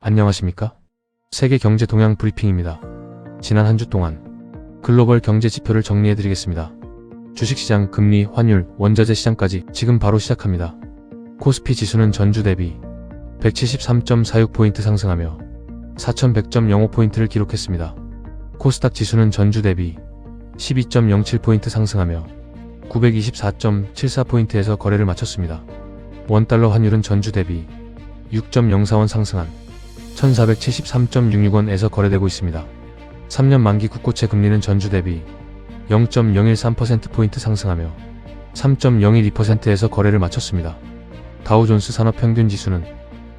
안녕하십니까? 세계 경제 동향 브리핑입니다. 지난 한 주 동안 글로벌 경제 지표를 정리해드리겠습니다. 주식시장, 금리, 환율, 원자재 시장까지 지금 바로 시작합니다. 코스피 지수는 전주 대비 173.46포인트 상승하며 4100.05포인트를 기록했습니다. 코스닥 지수는 전주 대비 12.07포인트 상승하며 924.74포인트에서 거래를 마쳤습니다. 원달러 환율은 전주 대비 6.04원 상승한 1473.66원에서 거래되고 있습니다. 3년 만기 국고채 금리는 전주 대비 0.013%포인트 상승하며 3.012%에서 거래를 마쳤습니다. 다우존스 산업평균지수는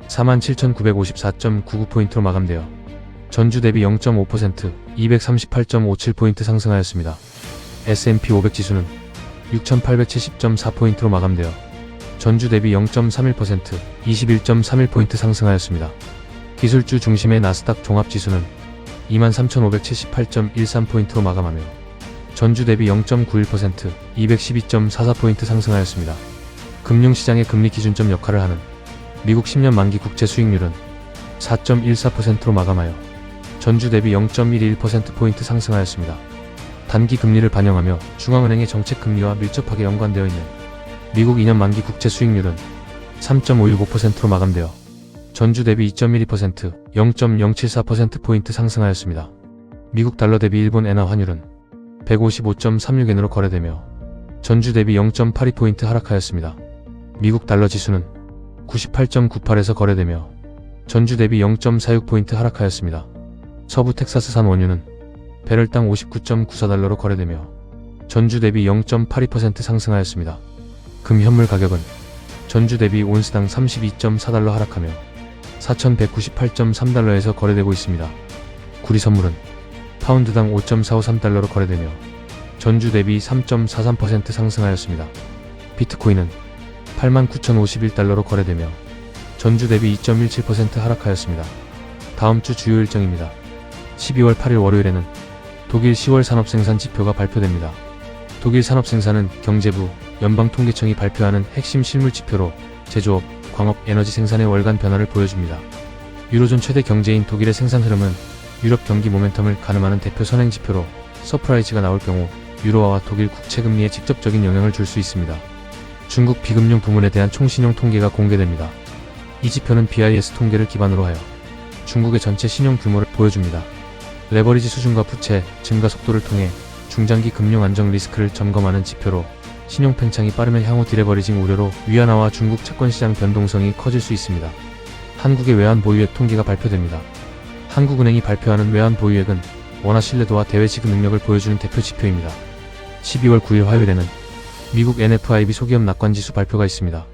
47,954.99포인트로 마감되어 전주 대비 0.5% 238.57포인트 상승하였습니다. S&P 500 지수는 6,870.4포인트로 마감되어 전주 대비 0.31% 21.31포인트 상승하였습니다. 기술주 중심의 나스닥 종합지수는 23,578.13포인트로 마감하며 전주 대비 0.91% 212.44포인트 상승하였습니다. 금융시장의 금리 기준점 역할을 하는 미국 10년 만기 국채 수익률은 4.14%로 마감하여 전주 대비 0.11%포인트 상승하였습니다. 단기 금리를 반영하며 중앙은행의 정책 금리와 밀접하게 연관되어 있는 미국 2년 만기 국채 수익률은 3.565%로 마감되어 전주 대비 2.12%, 0.074%포인트 상승하였습니다. 미국 달러 대비 일본 엔화 환율은 155.36엔으로 거래되며 전주 대비 0.82포인트 하락하였습니다. 미국 달러 지수는 98.98에서 거래되며 전주 대비 0.46포인트 하락하였습니다. 서부 텍사스산 원유는 배럴당 59.94달러로 거래되며 전주 대비 0.82% 상승하였습니다. 금 현물 가격은 전주 대비 온스당 32.4달러 하락하며 4,198.3달러에서 거래되고 있습니다. 구리 선물은 파운드당 5.453달러로 거래되며 전주 대비 3.43% 상승하였습니다. 비트코인은 89,051달러로 거래되며 전주 대비 2.17% 하락하였습니다. 다음 주 주요 일정입니다. 12월 8일 월요일에는 독일 10월 산업생산 지표가 발표됩니다. 독일 산업생산은 경제부, 연방통계청이 발표하는 핵심 실물 지표로 제조업, 광업, 에너지 생산의 월간 변화를 보여줍니다. 유로존 최대 경제인 독일의 생산 흐름은 유럽 경기 모멘텀을 가늠하는 대표 선행 지표로 서프라이즈가 나올 경우 유로화와 독일 국채 금리에 직접적인 영향을 줄 수 있습니다. 중국 비금융 부문에 대한 총신용 통계가 공개됩니다. 이 지표는 BIS 통계를 기반으로 하여 중국의 전체 신용 규모를 보여줍니다. 레버리지 수준과 부채 증가 속도를 통해 중장기 금융 안정 리스크를 점검하는 지표로 신용 팽창이 빠르면 향후 디레버리징 우려로 위안화와 중국 채권시장 변동성이 커질 수 있습니다. 한국의 외환 보유액 통계가 발표됩니다. 한국은행이 발표하는 외환 보유액은 원화 신뢰도와 대외 지급 능력을 보여주는 대표 지표입니다. 12월 9일 화요일에는 미국 NFIB 소기업 낙관지수 발표가 있습니다.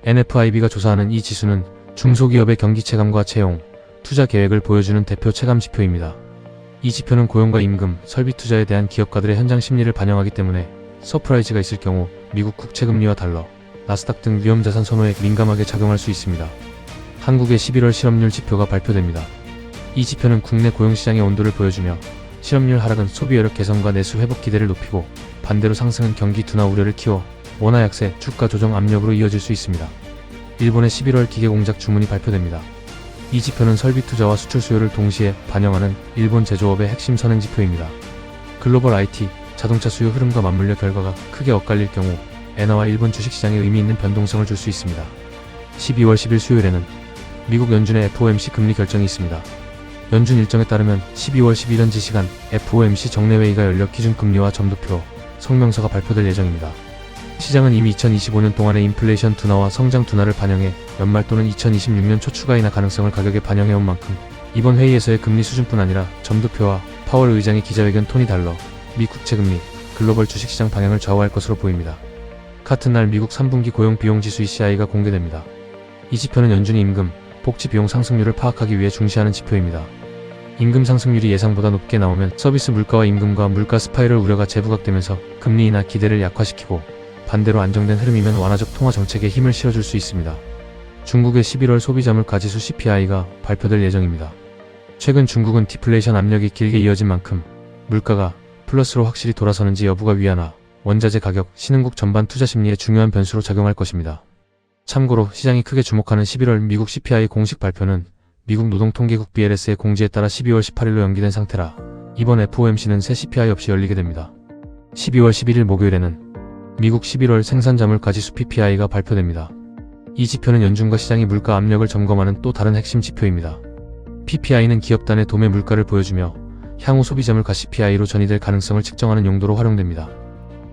NFIB가 조사하는 이 지수는 중소기업의 경기 체감과 채용, 투자 계획을 보여주는 대표 체감 지표입니다. 이 지표는 고용과 임금, 설비 투자에 대한 기업가들의 현장 심리를 반영하기 때문에 서프라이즈가 있을 경우 미국 국채금리와 달러, 나스닥 등 위험자산 선호에 민감하게 작용할 수 있습니다. 한국의 11월 실업률 지표가 발표됩니다. 이 지표는 국내 고용시장의 온도를 보여주며 실업률 하락은 소비 여력 개선과 내수 회복 기대를 높이고 반대로 상승은 경기 둔화 우려를 키워 원화 약세, 주가 조정 압력으로 이어질 수 있습니다. 일본의 11월 기계공작 주문이 발표됩니다. 이 지표는 설비 투자와 수출 수요를 동시에 반영하는 일본 제조업의 핵심 선행 지표입니다. 글로벌 IT, 자동차 수요 흐름과 맞물려 결과가 크게 엇갈릴 경우 엔화와 일본 주식시장에 의미 있는 변동성을 줄 수 있습니다. 12월 10일 수요일에는 미국 연준의 FOMC 금리 결정이 있습니다. 연준 일정에 따르면 12월 11일현지 시간 FOMC 정례회의가 열려 기준금리와 점도표, 성명서가 발표될 예정입니다. 시장은 이미 2025년 동안의 인플레이션 둔화와 성장 둔화를 반영해 연말 또는 2026년 초 추가 인하 가능성을 가격에 반영해온 만큼 이번 회의에서의 금리 수준뿐 아니라 점도표와 파월 의장의 기자회견 톤이 달러, 미 국채금리, 글로벌 주식시장 방향을 좌우할 것으로 보입니다. 같은 날 미국 3분기 고용 비용 지수 ECI가 공개됩니다. 이 지표는 연준이 임금, 복지 비용 상승률을 파악하기 위해 중시하는 지표입니다. 임금 상승률이 예상보다 높게 나오면 서비스 물가와 임금과 물가 스파이럴 우려가 재부각되면서 금리 인하 기대를 약화시키고 반대로 안정된 흐름이면 완화적 통화 정책에 힘을 실어줄 수 있습니다. 중국의 11월 소비자물가지수 CPI가 발표될 예정입니다. 최근 중국은 디플레이션 압력이 길게 이어진 만큼 물가가 플러스로 확실히 돌아서는지 여부가 위안화, 원자재 가격, 신흥국 전반 투자 심리에 중요한 변수로 작용할 것입니다. 참고로 시장이 크게 주목하는 11월 미국 CPI 공식 발표는 미국 노동통계국 BLS의 공지에 따라 12월 18일로 연기된 상태라 이번 FOMC는 새 CPI 없이 열리게 됩니다. 12월 11일 목요일에는 미국 11월 생산자물가 지수 PPI가 발표됩니다. 이 지표는 연준과 시장이 물가 압력을 점검하는 또 다른 핵심 지표입니다. PPI는 기업 단의 도매 물가를 보여주며 향후 소비자물가 CPI로 전이될 가능성을 측정하는 용도로 활용됩니다.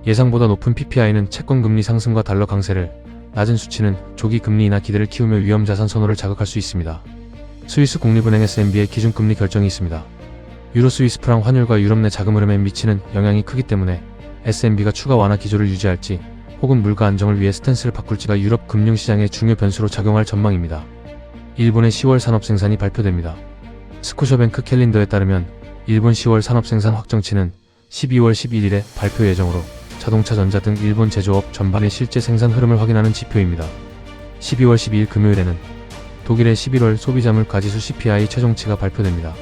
예상보다 높은 PPI는 채권 금리 상승과 달러 강세를, 낮은 수치는 조기 금리 인하 기대를 키우며 위험 자산 선호를 자극할 수 있습니다. 스위스 국립은행 SNB의 기준금리 결정이 있습니다. 유로 스위스 프랑 환율과 유럽 내 자금 흐름에 미치는 영향이 크기 때문에 SNB가 추가 완화 기조를 유지할지 혹은 물가 안정을 위해 스탠스를 바꿀지가 유럽 금융시장의 중요 변수로 작용할 전망입니다. 일본의 10월 산업생산이 발표됩니다. 스코셔뱅크 캘린더에 따르면 일본 10월 산업생산 확정치는 12월 11일에 발표 예정으로 자동차, 전자 등 일본 제조업 전반의 실제 생산 흐름을 확인하는 지표입니다. 12월 12일 금요일에는 독일의 11월 소비자물가 지수 CPI 최종치가 발표됩니다.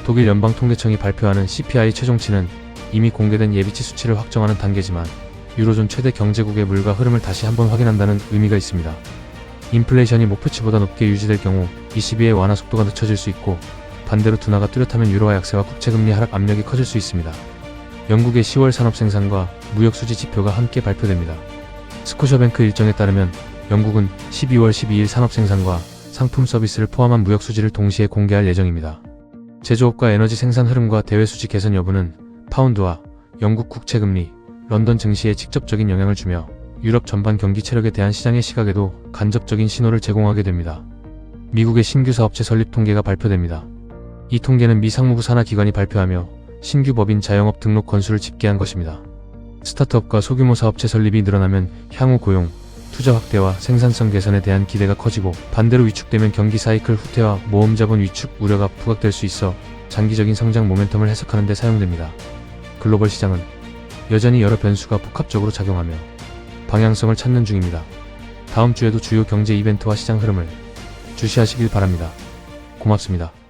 독일 연방통계청이 발표하는 CPI 최종치는 이미 공개된 예비치 수치를 확정하는 단계지만 유로존 최대 경제국의 물가 흐름을 다시 한번 확인한다는 의미가 있습니다. 인플레이션이 목표치보다 높게 유지될 경우 ECB의 완화 속도가 늦춰질 수 있고 반대로 둔화가 뚜렷하면 유로화 약세와 국채금리 하락 압력이 커질 수 있습니다. 영국의 10월 산업생산과 무역수지 지표가 함께 발표됩니다. 스코셔뱅크 일정에 따르면 영국은 12월 12일 산업생산과 상품 서비스를 포함한 무역수지를 동시에 공개할 예정입니다. 제조업과 에너지 생산 흐름과 대외수지 개선 여부는 파운드와 영국 국채금리, 런던 증시에 직접적인 영향을 주며 유럽 전반 경기 체력에 대한 시장의 시각에도 간접적인 신호를 제공하게 됩니다. 미국의 신규 사업체 설립 통계가 발표됩니다. 이 통계는 미 상무부 산하 기관이 발표하며 신규 법인 자영업 등록 건수를 집계한 것입니다. 스타트업과 소규모 사업체 설립이 늘어나면 향후 고용, 투자 확대와 생산성 개선에 대한 기대가 커지고 반대로 위축되면 경기 사이클 후퇴와 모험 자본 위축 우려가 부각될 수 있어 장기적인 성장 모멘텀을 해석하는 데 사용됩니다. 글로벌 시장은 여전히 여러 변수가 복합적으로 작용하며 방향성을 찾는 중입니다. 다음 주에도 주요 경제 이벤트와 시장 흐름을 주시하시길 바랍니다. 고맙습니다.